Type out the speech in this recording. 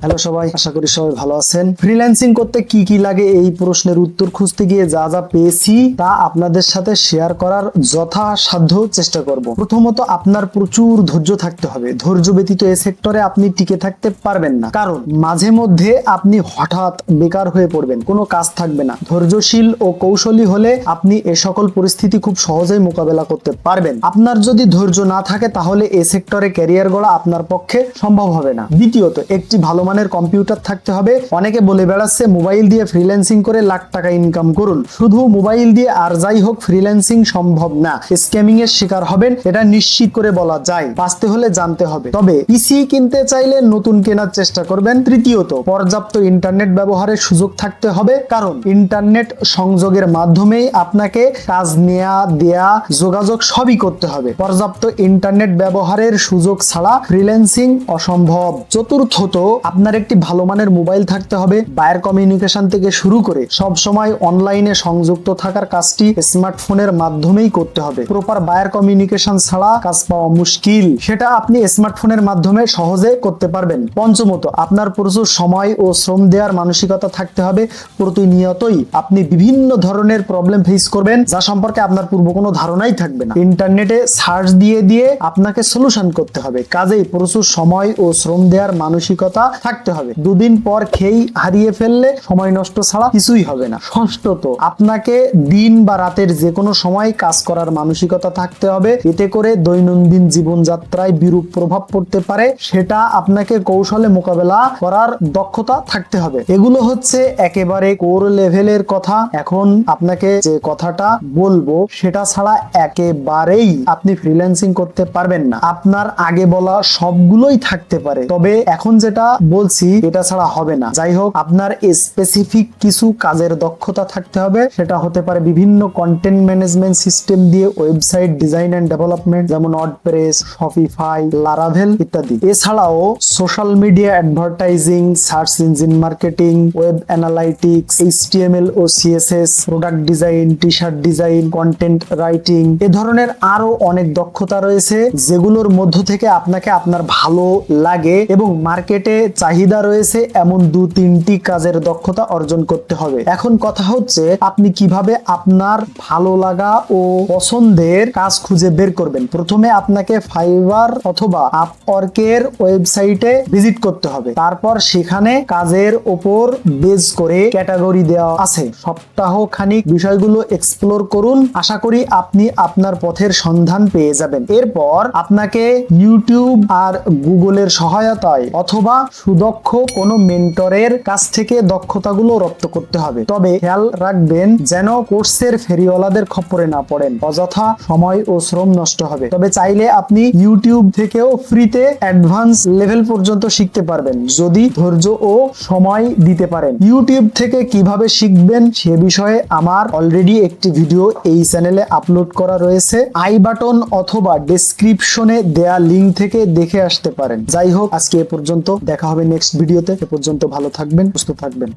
Hello সবাই, আশা করি সবাই ভালো আছেন। ফ্রিল্যান্সিং করতে কি কি লাগে এই প্রশ্নের উত্তর খুঁজতে গিয়ে যা যা পেয়েছি তা আপনাদের সাথে শেয়ার করার যথাসাধ্য চেষ্টা করব। প্রথমত, আপনার প্রচুর ধৈর্য থাকতে হবে। ধৈর্য ব্যতীত এই সেক্টরে আপনি টিকে থাকতে পারবেন না, কারণ মাঝে মধ্যে আপনি হঠাৎ বেকার হয়ে পড়বেন, কোনো কাজ থাকবে না। ধৈর্যশীল ও কৌশলী হলে আপনি এ সকল পরিস্থিতি খুব সহজেই মোকাবেলা করতে পারবেন। আপনার যদি ধৈর্য না থাকে তাহলে এই সেক্টরে ক্যারিয়ার গড়া আপনার পক্ষে সম্ভব হবে না। দ্বিতীয়ত, একটি ভালো মানের কম্পিউটার থাকতে হবে। অনেকে বলে বেড়াচ্ছে মোবাইল দিয়ে ফ্রিল্যান্সিং করে লাখ টাকা ইনকাম করুন। শুধু মোবাইল দিয়ে আর যাই হোক ফ্রিল্যান্সিং সম্ভব না, স্ক্যামিং এর শিকার হবেন, এটা নিশ্চিত করে বলা যায়। বাঁচতে হলে জানতে হবে। তবে পিসি কিনতে চাইলে নতুন কেনার চেষ্টা করবেন। তৃতীয়ত, পর্যাপ্ত ইন্টারনেট ব্যবহারের সুযোগ থাকতে হবে, কারণ ইন্টারনেট সংযোগের মাধ্যমেই আপনাকে কাজ নেয়া দেয়া যোগাযোগ সবই করতে হবে। পর্যাপ্ত ইন্টারনেট ব্যবহারের সুযোগ ছাড়া ফ্রিল্যান্সিং অসম্ভব। চতুর্থত, আপনার একটি ভালো মানের মোবাইল থাকতে হবে। বায়ার কমিউনিকেশন থেকে শুরু করে সব সময় অনলাইনে সংযুক্ত থাকার কাজটি স্মার্টফোনের মাধ্যমেই করতে হবে। প্রপার বায়ার কমিউনিকেশন ছাড়া কাজ পাওয়া মুশকিল, সেটা আপনি স্মার্টফোনের মাধ্যমে সহজে করতে পারবেন। পঞ্চমত, আপনার প্রচুর সময় ও শ্রম দেওয়ার মানসিকতা থাকতে হবে। প্রতিনিয়তই আপনি বিভিন্ন ধরনের প্রবলেম ফেস করবেন, যা সম্পর্কে আপনার পূর্ব কোনো ধারণাই থাকবে না। ইন্টারনেটে সার্চ দিয়ে দিয়ে আপনাকে সলিউশন করতে হবে। কাজেই প্রচুর সময় ও শ্রম দেওয়ার মানসিকতা থাকতে হবে। দুদিন পর খেই হারিয়ে ফেললে সময় নষ্ট ছাড়া কিছুই হবে না। ষষ্ঠত, আপনাকে দিন বা রাতের যে কোনো সময় কাজ করার মানসিকতা থাকতে হবে। এতে করে দৈনন্দিন জীবনযাত্রায় বিরূপ প্রভাব পড়তে পারে, সেটা আপনাকে কৌশলে মোকাবেলা করার দক্ষতা থাকতে হবে। এগুলো হচ্ছে একেবারে কোর লেভেলের কথা। এখন আপনাকে যে কথাটা বলবো সেটা ছাড়া একেবারেই আপনি ফ্রিল্যান্সিং করতে পারবেন না। আপনার আগে বলা সবগুলোই থাকতে পারে, তবে এখন যেটা বলছি এটা ছাড়া হবে না। যাই হোক, আপনার স্পেসিফিক কিছু কাজের দক্ষতা থাকতে হবে। সেটা হতে পারে বিভিন্ন কন্টেন্ট ম্যানেজমেন্ট সিস্টেম দিয়ে ওয়েবসাইট ডিজাইন এন্ড ডেভেলপমেন্ট, যেমন ওয়ার্ডপ্রেস, শপিফাই, লারাভেল ইত্যাদি। এছাড়াও social media advertising, search engine marketing, web analytics, HTML ও CSS, product design, T shirt design, content writing, এ ধরনের আরো অনেক দক্ষতা রয়েছে, যেগুলোর মধ্য থেকে আপনাকে আপনার ভালো লাগে এবং মার্কেটে চাহিদা রয়েছে এমন 2-3টি কাজের দক্ষতা অর্জন করতে হবে। এখন কথা হচ্ছে আপনি কিভাবে আপনার ভালো লাগা ও পছন্দের কাজ খুঁজে বের করবেন। প্রথমে আপনাকে ফাইবার অথবা আপওয়ার্কের ওয়েবসাইটে ভিজিট করতে হবে। তারপর সেখানে কাজের ওপর বেস করে ক্যাটাগরি দেওয়া আছে, সপ্তাহ খানিক বিষয়গুলো এক্সপ্লোর করুন। আশা করি আপনি আপনার পথের সন্ধান পেয়ে যাবেন। এরপর আপনাকে ইউটিউব আর গুগলের সহায়তায় অথবা সুদক্ষ কোনো মেন্টরের কাছ থেকে দক্ষতাগুলো রপ্ত করতে হবে। তবে খেয়াল রাখবেন যেন কোর্সের ফেরিওয়ালাদের খপ্পরে না পড়েন, অযথা সময় ও শ্রম নষ্ট হবে। তবে চাইলে আপনি ইউটিউব থেকেও ফ্রিতে অ্যাডভান্স লেভেল পর্যন্ত শিখতে পারবেন, যদি ধৈর্য ও সময় দিতে পারেন। ইউটিউব থেকে কিভাবে শিখবেন সে বিষয়ে আমার অলরেডি একটি ভিডিও এই চ্যানেলে আপলোড করা রয়েছে। আই বাটন অথবা ডেসক্রিপশনে দেয়া লিংক থেকে দেখে আসতে পারেন। যাই হোক, আজকে এ পর্যন্ত, দেখা হবে নেক্সট ভিডিওতে। এ পর্যন্ত ভালো থাকবেন, সুস্থ থাকবেন।